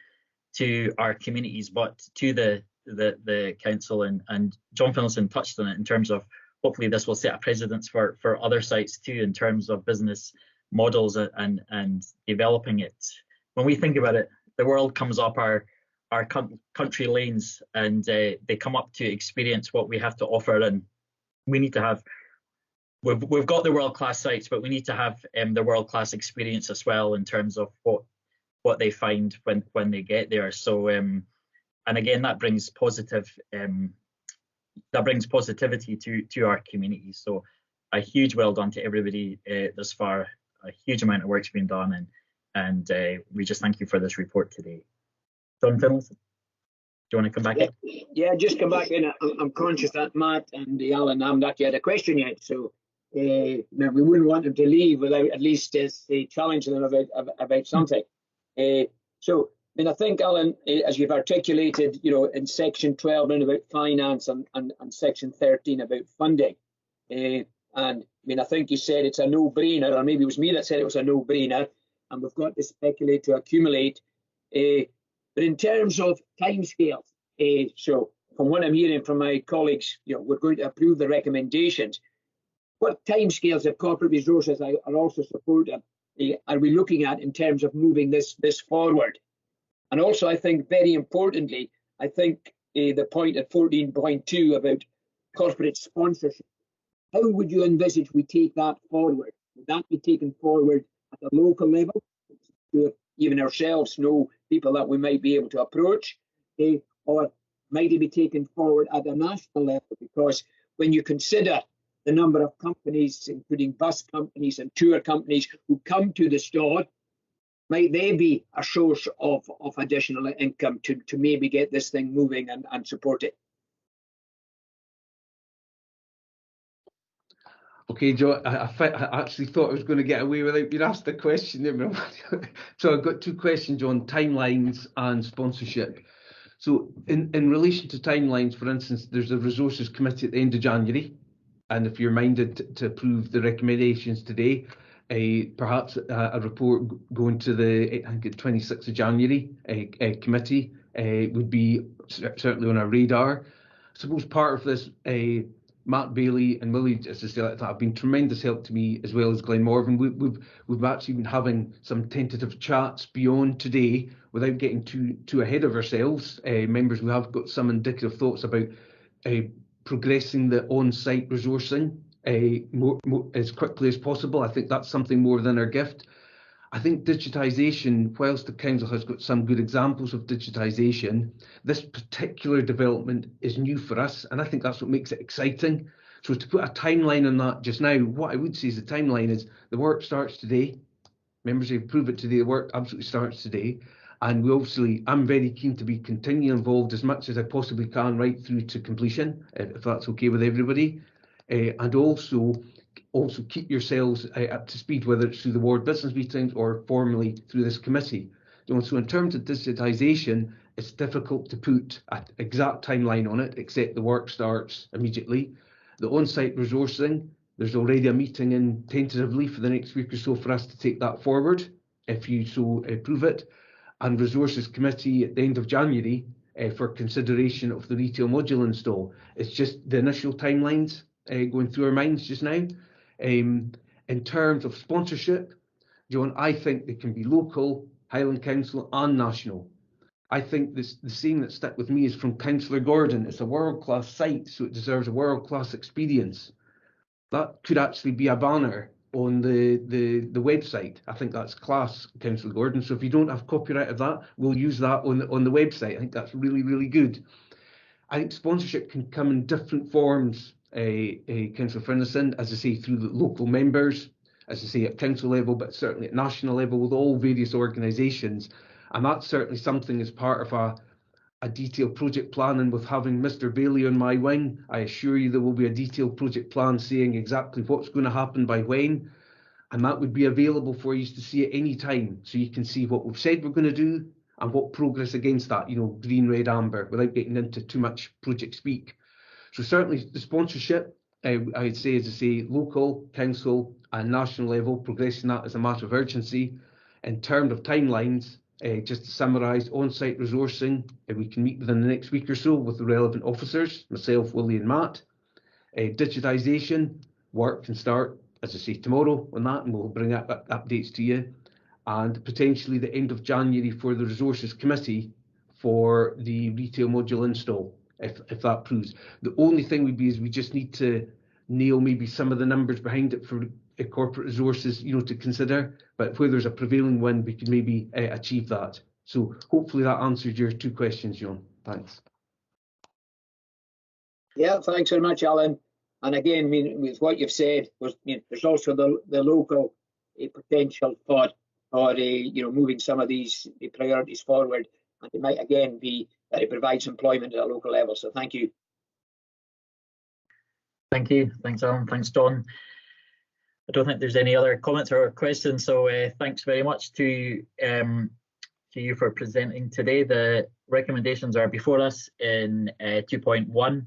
our communities, but to the council. And John Finlayson touched on it in terms of hopefully this will set a precedence for other sites too, in terms of business models and developing it. When we think about it, the world comes up our country lanes, and they come up to experience what we have to offer, and we need to have. We've got the world-class sites, but we need to have the world-class experience as well in terms of what they find when they get there. So, and again, that brings positivity to our community. So, a huge well done to everybody thus far. A huge amount of work's been done, and we just thank you for this report today. John Finlayson, do you want to come back in? Yeah, just come back in. I'm conscious that Matt and Alan haven't actually had a question yet, so now we wouldn't want them to leave without at least challenging them about something. So, I think, Alan, as you've articulated, in section 12 and about finance and section 13 about funding, and I think you said it's a no-brainer, or maybe it was me that said it was a no-brainer, and we've got to speculate to accumulate. But in terms of timescales, so from what I'm hearing from my colleagues, we're going to approve the recommendations. What timescales of corporate resources are also supported are we looking at in terms of moving this forward? And also, I think very importantly, I think the point at 14.2 about corporate sponsorship, how would you envisage we take that forward? Would that be taken forward at the local level? Even ourselves know people that we might be able to approach, or might it be taken forward at the national level? Because when you consider the number of companies, including bus companies and tour companies, who come to the store, might they be a source of additional income to maybe get this thing moving and support it? Okay, Joe, I actually thought I was going to get away without being asked a question. So I've got two questions on timelines and sponsorship. So in relation to timelines, for instance, there's a resources committee at the end of January. And if you're minded to approve the recommendations today, perhaps a report going to the, I think, 26th of January committee would be certainly on our radar. I suppose part of this, Matt Bailey and Willie, as I say, that have been tremendous help to me, as well as Glenn Morgan. We've actually been having some tentative chats beyond today without getting too ahead of ourselves. Members, we have got some indicative thoughts about progressing the on-site resourcing more as quickly as possible. I think that's something more than our gift. I think digitisation, whilst the council has got some good examples of digitisation, this particular development is new for us, and I think that's what makes it exciting. So to put a timeline on that just now, what I would say is the timeline is the work starts today. Members, they approve it today, the work absolutely starts today. And we obviously, I'm very keen to be continually involved as much as I possibly can right through to completion, if that's okay with everybody. And also also keep yourselves up to speed, whether it's through the ward business meetings or formally through this committee. So in terms of digitisation, it's difficult to put an exact timeline on it, except the work starts immediately. The on-site resourcing, there's already a meeting in tentatively for the next week or so for us to take that forward, if you so approve it. And resources committee at the end of January for consideration of the retail module install. It's just the initial timelines going through our minds just now. In terms of sponsorship, John, I think they can be local, Highland Council and national. I think the saying that stuck with me is from Councillor Gordon. It's a world-class site, so it deserves a world-class experience. That could actually be a banner on the website. I think that's class, Councillor Gordon. So if you don't have copyright of that, we'll use that on the website. I think that's really, really good. I think sponsorship can come in different forms, Councillor Ferguson, as I say, through the local members, as I say, at council level, but certainly at national level with all various organisations. And that's certainly something as part of a detailed project plan, and with having Mr. Bailey on my wing, I assure you there will be a detailed project plan saying exactly what's going to happen by when, and that would be available for you to see at any time, so you can see what we've said we're going to do and what progress against that, you know, green, red, amber, without getting into too much project speak. So certainly the sponsorship, I'd say, as I say, local, council and national level, progressing that as a matter of urgency. In terms of timelines, just to summarise, on-site resourcing, we can meet within the next week or so with the relevant officers, myself, Willie and Matt. Digitisation, work can start, as I say, tomorrow on that, and we'll bring up updates to you. And potentially the end of January for the Resources Committee for the retail module install, if that proves. The only thing would be is we just need to nail maybe some of the numbers behind it for corporate resources, you know, to consider. But where there's a prevailing wind, we could maybe achieve that. So hopefully that answers your two questions, John. Thanks. Yeah, thanks very much, Alan. And again, I mean, with what you've said, there's also the local potential for you know, moving some of these priorities forward, and it might again be that it provides employment at a local level. So thank you. Thank you. Thanks, Alan. Thanks, Don. I don't think there's any other comments or questions, so thanks very much to you for presenting today. The recommendations are before us in 2.1,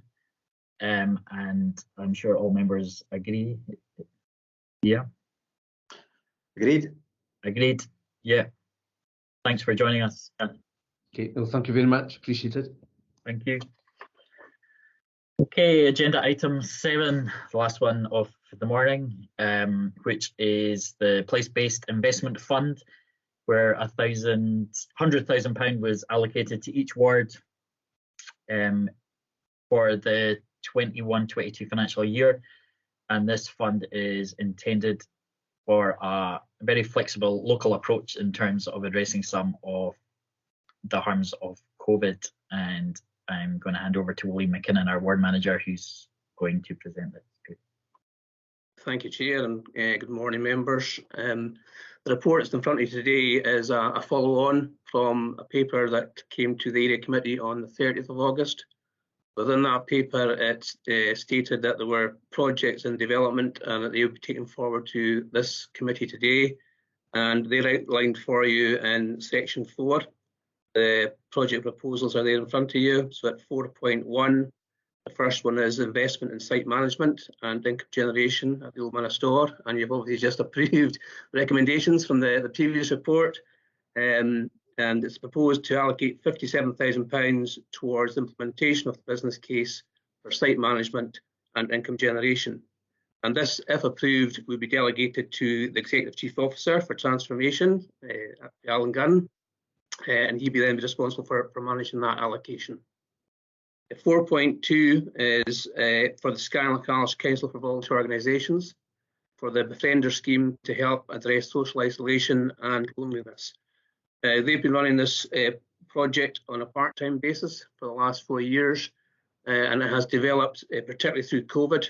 and I'm sure all members agree. Yeah. Agreed. Agreed. Yeah. Thanks for joining us. Okay, well, thank you very much. Appreciate it. Thank you. Okay, agenda item 7, the last one of the morning, which is the place-based investment fund, where £100,000 was allocated to each ward for the 21-22 financial year, and this fund is intended for a very flexible local approach in terms of addressing some of the harms of COVID. And I'm going to hand over to Willie McKinnon, our ward manager, who's going to present this. Thank you, Chair, and good morning, members. The report that's in front of you today is a follow-on from a paper that came to the Area Committee on the 30th of August. Within that paper, it stated that there were projects in development and that they would be taken forward to this committee today. And they're outlined for you in section 4. The project proposals are there in front of you. So at 4.1, the first one is investment in site management and income generation at the Old Manor Store. And you've obviously just approved recommendations from the previous report. And it's proposed to allocate £57,000 towards the implementation of the business case for site management and income generation. And this, if approved, will be delegated to the Executive Chief Officer for Transformation, Alan Gunn, and he'll be then responsible for managing that allocation. 4.2 is for the Skye and Raasay Council for Voluntary Organisations for the Befriender scheme to help address social isolation and loneliness. They've been running this project on a part-time basis for the last 4 years, and it has developed particularly through COVID,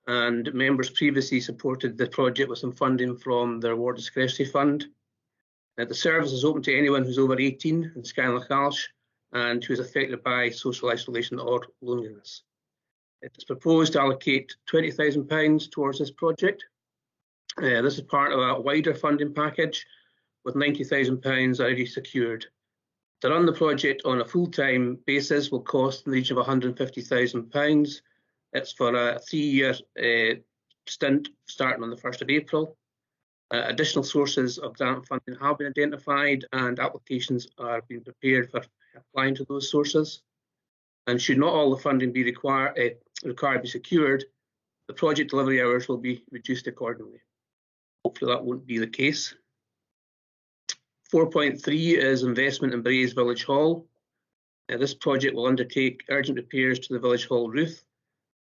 and members previously supported the project with some funding from their Ward Discretionary Fund. The service is open to anyone who's over 18 in Skye and Raasay and who is affected by social isolation or loneliness. It's proposed to allocate £20,000 towards this project. This is part of a wider funding package with £90,000 already secured. To run the project on a full-time basis will cost in the region of £150,000. It's for a 3-year stint starting on the 1st of April. Additional sources of grant funding have been identified and applications are being prepared for applying to those sources. And should not all the funding be required be secured, the project delivery hours will be reduced accordingly. Hopefully that won't be the case. 4.3 is investment in Braes Village Hall. This project will undertake urgent repairs to the Village Hall roof.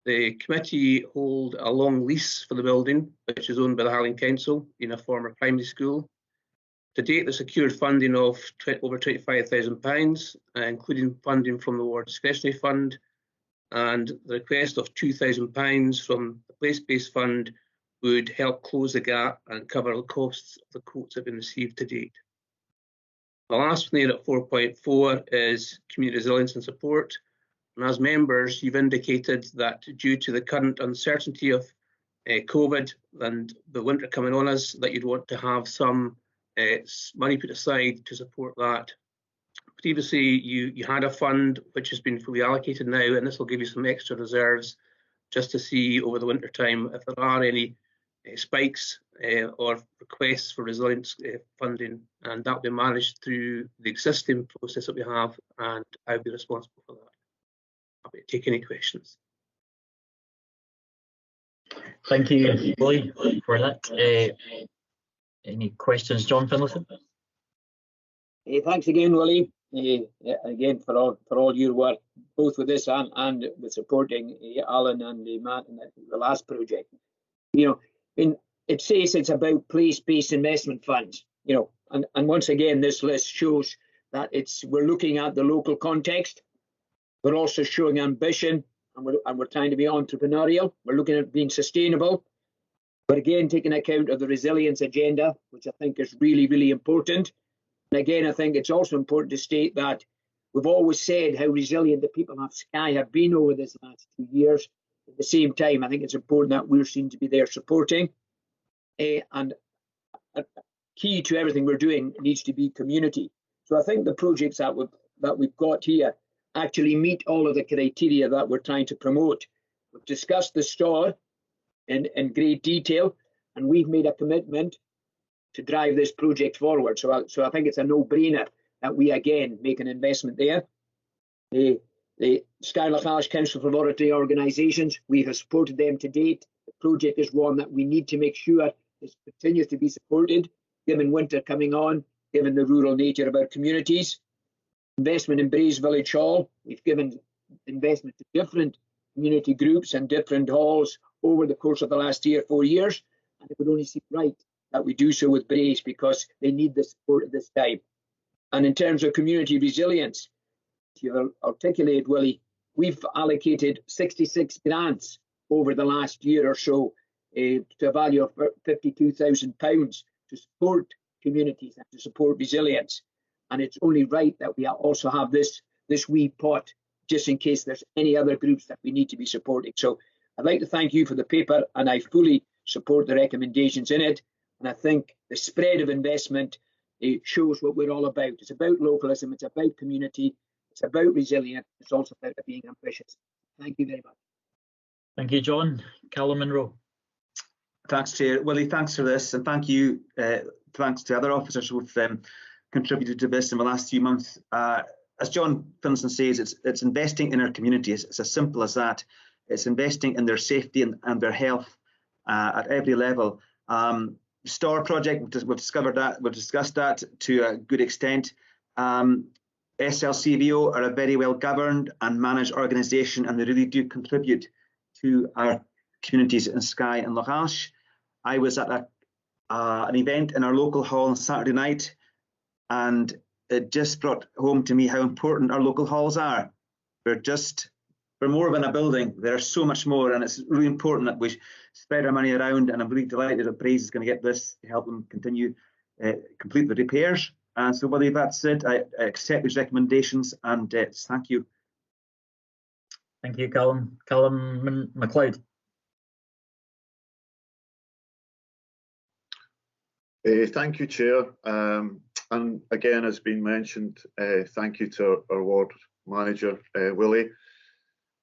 The committee hold a long lease for the building, which is owned by the Highland Council in a former primary school. To date, the secured funding of over £25,000, including funding from the Ward Discretionary Fund, and the request of £2,000 from the place-based fund would help close the gap and cover the costs of the quotes that have been received to date. The last one there at 4.4 is community resilience and support. And as members, you've indicated that due to the current uncertainty of COVID and the winter coming on us, that you'd want to have some money put aside to support that. Previously, you had a fund which has been fully allocated now, and this will give you some extra reserves just to see over the winter time if there are any spikes or requests for resilience funding, and that will be managed through the existing process that we have, and I'll be responsible for that. Happy to take any questions. Thank you, Willie, for that. Any questions, John Finlayson? Thanks again, Willie. Again for all your work, both with this and with supporting Alan and Matt in the last project. It says it's about place-based investment funds. And once again, this list shows that we're looking at the local context. We're also showing ambition, and we're trying to be entrepreneurial. We're looking at being sustainable, but again, taking account of the resilience agenda, which I think is really, really important. And again, I think it's also important to state that we've always said how resilient the people of Skye have been over this last 2 years. At the same time, I think it's important that we're seen to be there supporting. And key to everything we're doing needs to be community. So I think the projects that we've got here actually meet all of the criteria that we're trying to promote. We've discussed the store in great detail, and we've made a commitment to drive this project forward. So I think it's a no-brainer that we again make an investment there. The Skye and Raasay Council for Voluntary Organisations, we have supported them to date. The project is one that we need to make sure it continues to be supported, given winter coming on, given the rural nature of our communities. Investment in Braes Village Hall, we've given investment to different community groups and different halls over the course of the last 3 or 4 years, and it would only seem right that we do so with Braes because they need the support at this time. And in terms of community resilience, you articulate, Willie, we've allocated 66 grants over the last year or so to a value of £52,000 to support communities and to support resilience. And it's only right that we also have this wee pot just in case there's any other groups that we need to be supporting. So I'd like to thank you for the paper, and I fully support the recommendations in it. And I think the spread of investment shows what we're all about. It's about localism, it's about community, it's about resilience, it's also about being ambitious. Thank you very much. Thank you, John. Callum Munro. Thanks, Chair. Willie, thanks for this, and thank you. Thanks to other officers who've contributed to this in the last few months. As John Finlayson says, it's investing in our communities. It's as simple as that. It's investing in their safety and their health at every level. Store project, we've discussed that to a good extent. SLCVO are a very well governed and managed organisation, and they really do contribute to our communities in Skye and Raasay. I was at an event in our local hall on Saturday night, and it just brought home to me how important our local halls are. We're more than a building. There's so much more, and it's really important that we spread our money around, and I'm really delighted that Braes is going to get this to help them continue complete the repairs. And so, Willie, that's it. I accept these recommendations, and thank you. Thank you, Callum. Callum MacLeod. Thank you, Chair. And again, as been mentioned, thank you to our ward manager, Willie,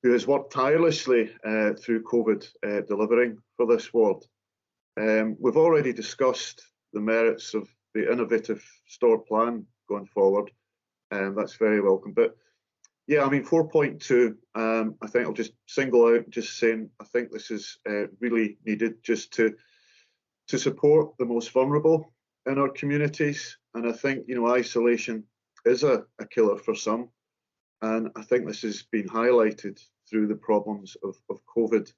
who has worked tirelessly through COVID, delivering for this ward. We've already discussed the merits of the innovative store plan going forward, and that's very welcome. But yeah, I mean, 4.2, I think I'll just single out, just saying, I think this is really needed just to support the most vulnerable in our communities. And I think, you know, isolation is a killer for some. And I think this has been highlighted through the problems of COVID.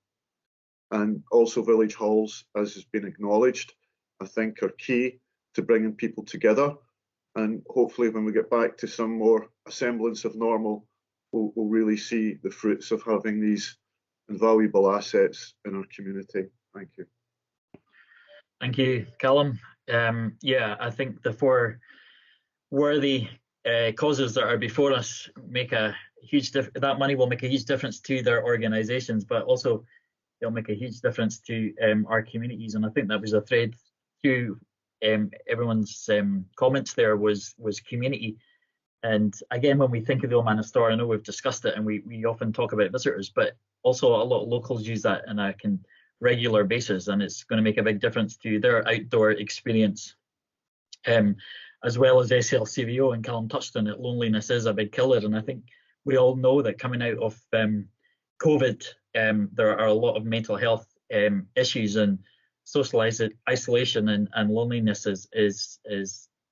And also village halls, as has been acknowledged, I think are key to bringing people together. And hopefully when we get back to some more semblance of normal, we'll really see the fruits of having these invaluable assets in our community. Thank you. Thank you, Callum. Yeah, I think the four worthy causes that are before us make a huge difference. That money will make a huge difference to their organisations, but also it'll make a huge difference to our communities. And I think that was a thread through everyone's comments there was community. And again, when we think of the Old Manor Store, I know we've discussed it and we often talk about visitors, but also a lot of locals use that on a regular basis, and it's going to make a big difference to their outdoor experience, as well as SLCVO. And Callum touched on it, loneliness is a big killer, and I think we all know that coming out of COVID, there are a lot of mental health issues, and social isolation and loneliness is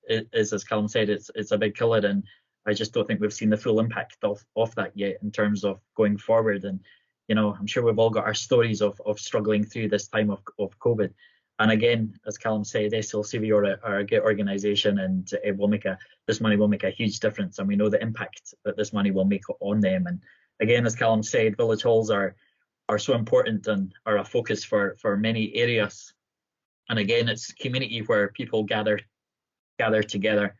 as Callum said, it's a big killer, and I just don't think we've seen the full impact of that yet in terms of going forward. And you know, I'm sure we've all got our stories of struggling through this time of COVID. And again, as Callum said, SLCV are a great organisation, and it will this money will make a huge difference, and we know the impact that this money will make on them. And again, as Callum said, village halls are so important and are a focus for many areas. And again, it's community where people gather together.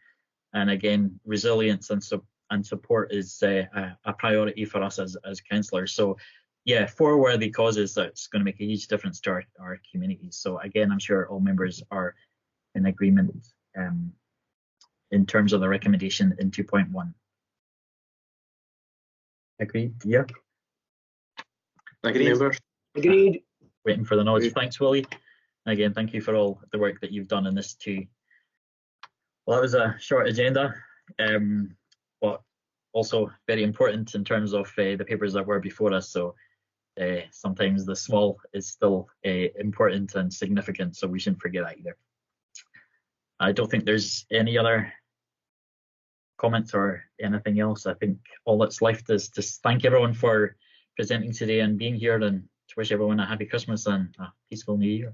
And again, resilience and support is a priority for us as councillors. So yeah, 4 worthy causes that's going to make a huge difference to our communities. So again, I'm sure all members are in agreement in terms of the recommendation in 2.1. Agreed? Yeah. Thank you, members. Agreed. Waiting for the nods. Thanks, Willie. And again, thank you for all the work that you've done in this too. Well, that was a short agenda, but also very important in terms of the papers that were before us. So sometimes the small is still important and significant, so we shouldn't forget that either. I don't think there's any other comments or anything else. I think all that's left is to thank everyone for presenting today and being here, and to wish everyone a happy Christmas and a peaceful New Year.